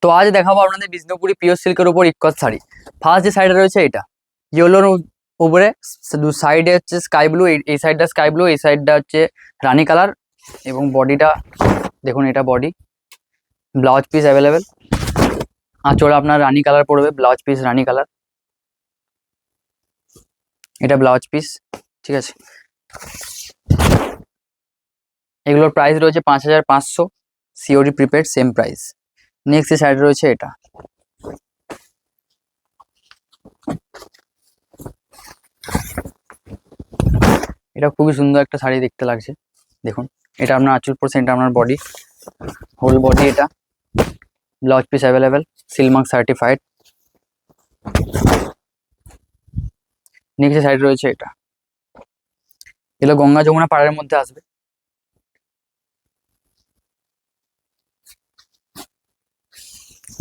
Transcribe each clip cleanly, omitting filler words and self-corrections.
তো আজ দেখাবো আপনাদের বিষ্ণুপুরি পিওর সিল্কের উপর ইক্কত শাড়ি। ফার্স্ট যে শাড়িটা রয়েছে এটা ইয়েলোর উপরে, দু সাইডে হচ্ছে স্কাই ব্লু, এই সাইডটা স্কাই ব্লু, এই সাইডটা হচ্ছে রানী কালার। এবং বডিটা দেখুন, এটা বডি, ব্লাউজ পিস অ্যাভেলেবেল। আঁচল আপনার রানী কালার পড়বে, ব্লাউজ পিস রানী কালার, এটা ব্লাউজ পিস। ঠিক আছে, এগুলোর প্রাইস রয়েছে 5500, COD prepaid, same price. Next যে শাড়ি রয়েছে এটা, এটা খুবই সুন্দর একটা শাড়ি দেখতে লাগছে। দেখুন, এটা আপনার আঁচল পোর্শন, এটা আপনার বডি, হোল বডি, এটা blouse piece available, Silk Mark certified. Next যে শাড়ি রয়েছে এটা, এগুলো গঙ্গা যমুনা পাড়ের মধ্যে আসবে।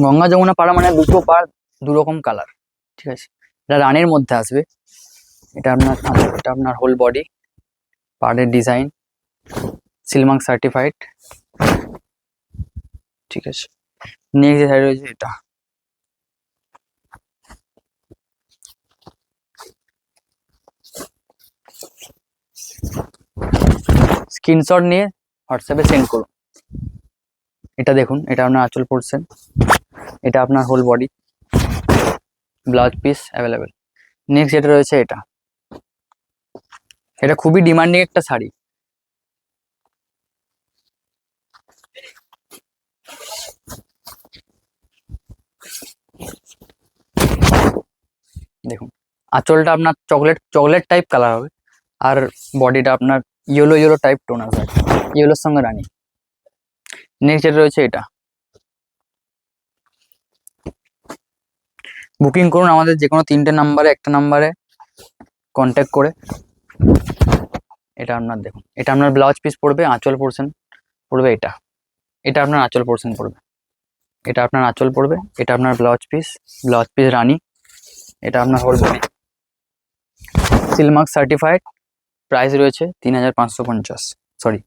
গঙ্গা যমুনা পাড়া মানে দুটো পাড়, দু রকম কালার। ঠিক আছে, এটা রানের মধ্যে আসবে। এটা আপনার এটা আপনার হোল বডি, পাড়ের ডিজাইন, সিলমার্ক সার্টিফাইড। ঠিক আছে, নেক্সট যে শাড়ি রয়েছে এটা, স্ক্রিনশট নিয়ে হোয়াটসঅ্যাপে সেন্ড করুন। এটা দেখুন, এটা আপনার আঁচল পোর্শন, এটা আপনার whole body, blouse piece available. Next যেটা রয়েছে এটা, এটা খুবই ডিমান্ডিং একটা শাড়ি। দেখুন, আঁচলটা আপনার চকলেট চকলেট টাইপ কালার হবে, আর বডিটা আপনার ইয়েলো ইয়েলো টাইপ টোন আসবে, ইয়েলোর সঙ্গে রানী। নেক্সট যেটা রয়েছে এটা, বুকিং করুন আমাদের যে কোনো 3টে নাম্বারে, একটা নাম্বারে কন্ট্যাক্ট করে। এটা আপনার দেখুন, এটা আপনার ব্লাউজ পিস পড়বে, আঁচল পোর্শন পড়বে, এটা এটা আপনার আঁচল পোর্শন পড়বে, এটা আপনার আঁচল পড়বে, এটা আপনার ব্লাউজ পিস রানী, এটা আপনার whole body, Silk Mark certified. Price রয়েছে 3550, সরি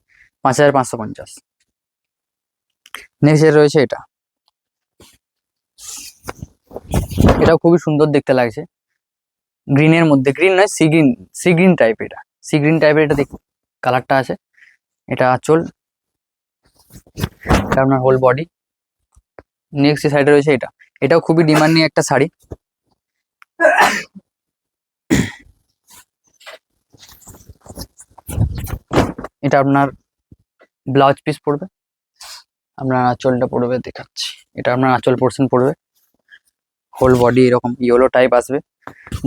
5550। নেক্সট যেটা রয়েছে এটা, এটাও খুবই সুন্দর দেখতে লাগছে, গ্রিনের মধ্যে, গ্রিন নয় সি গ্রিন টাইপ, এটা সি গ্রিন টাইপের, এটা দেখ কালারটা আছে। এটা আঁচল, এটা আপনার হোল বডি। নেক্সট যে সাইডে রয়েছে এটা, এটাও খুবই ডিমান্ডিং একটা শাড়ি। এটা আপনার ব্লাউজ পিস পড়বে, আপনার আঁচলটা পড়বে, দেখাচ্ছি, এটা আপনার আঁচল পোর্শন পড়বে, হোল বডি এরকম ইয়েলো টাইপ আসবে,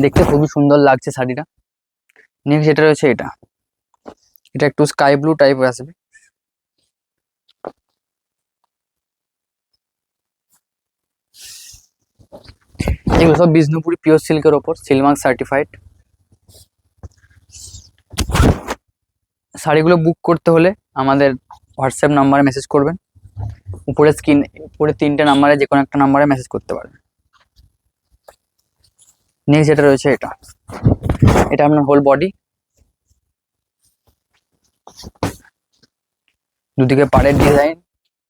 দেখতে খুবই সুন্দর লাগছে শাড়িটা। নেক্সট যেটা রয়েছে এটা, এটা একটু স্কাই ব্লু টাইপ আসবে। এগুলো সব বিষ্ণুপুরি পিওর সিল্কের ওপর, সিলমার্ক সার্টিফাইড। শাড়িগুলো বুক করতে হলে আমাদের হোয়াটসঅ্যাপ নাম্বারে মেসেজ করবেন, উপরে 3টে নাম্বারে যে কোনো একটা নাম্বারে মেসেজ করতে পারবেন। নেক্সট যেটা রয়েছে এটা, এটা আপনার হোল বডি, দুদিকে পাড়ের ডিজাইন,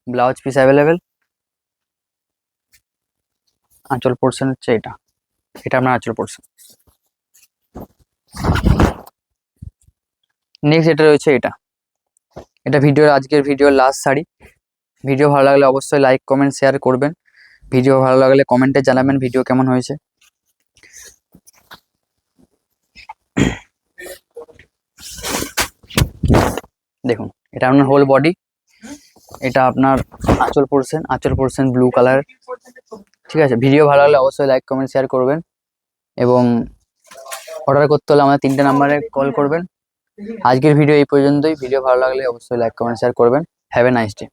ব্লাউজ পিস অ্যাভেলেবেল। আঁচল পোর্শন হচ্ছে এটা, এটা আপনার আঁচল পোর্শন। নেক্সট যেটা রয়েছে এটা, এটা আজকের ভিডিওর লাস্ট শাড়ি। ভিডিও ভালো লাগলে অবশ্যই লাইক কমেন্ট শেয়ার করবেন। ভিডিও ভালো লাগলে কমেন্টে জানাবেন ভিডিও কেমন হয়েছে। দেখুন, এটা আপনার হোল বডি, এটা আপনার আঁচল পোর্শন ব্লু কালার। ঠিক আছে, ভিডিও ভালো লাগলে অবশ্যই লাইক কমেন্ট শেয়ার করবেন, এবং অর্ডার করতে হলে আমাদের 3টে নাম্বারে কল করবেন। আজকের ভিডিও এই পর্যন্তই। ভিডিও ভালো লাগলে অবশ্যই লাইক কমেন্ট শেয়ার করবেন। Have a nice day.